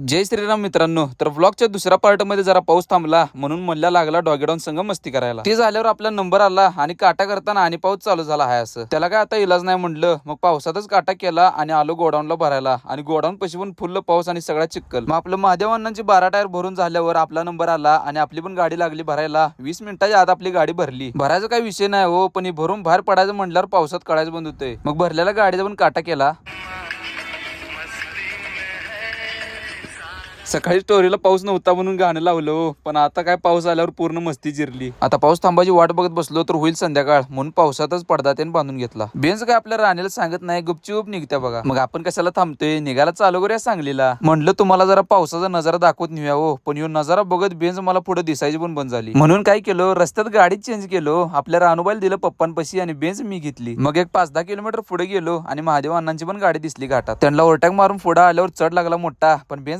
जय श्रीराम मित्रांनो. तर व्लॉगच्या दुसऱ्या पार्ट मध्ये जरा पाऊस थांबला म्हणून मल्ल्या लागला डॉगेडाऊन संघ मस्ती करायला. ते झाल्यावर आपला नंबर आला आणि काटा करताना आणि पाऊस चालू झाला आहे असं. त्याला काय आता इलाज नाही म्हणलं, मग पावसातच काटा केला आणि आलो गोडाऊनला भरायला. आणि गोडाऊन पशी पण फुल पाऊस आणि सगळा चिक्कल. मग आपलं महादेव अण्णांची 12 टायर भरून झाल्यावर आपला नंबर आला आणि आपली पण गाडी लागली भरायला. 20 मिनिटाच्या आत आपली गाडी भरली. भरायचा काही विषय नाही हो, पण भरून बाहेर पडायचं म्हटल्यावर पावसात कळायचं बंद होतंय. मग भरलेल्या गाडीचा पण काटा केला. सकाळी स्टोरीला पाऊस नव्हता म्हणून गाणं लावलं, पण आता काय पाऊस आल्यावर पूर्ण मस्ती जिरली. आता पाऊस थांबाची वाट बघत बसलो तर होईल संध्याकाळ म्हणून पावसातच पडदा त्याने बांधून घेतला. बेंच काय आपल्या राणीला सांगत नाही, गुपचूप निघत्या बघा. मग आपण कशाला थांबतोय, निघायला चालू करूया सांगलीला. म्हणलं तुम्हाला जरा पावसाचा नजारा दाखवत नेऊया हो, पण यो नजारा बघत बेंच मला पुढे दिसायची पण बंद झाली. म्हणून काय केलं, रस्त्यात गाडी चेंज केलो. आपल्या रानूबाईला दिलं पप्पांपाशी आणि बेंच मी घेतली. मग एक 5-10 किलोमीटर पुढे गेलो आणि महादेव अण्णांची पण गाडी दिसली घाटात. त्यांना ओव्हरटेक मारून पुढे आल्यावर चढ लागला मोठा, पण बेंच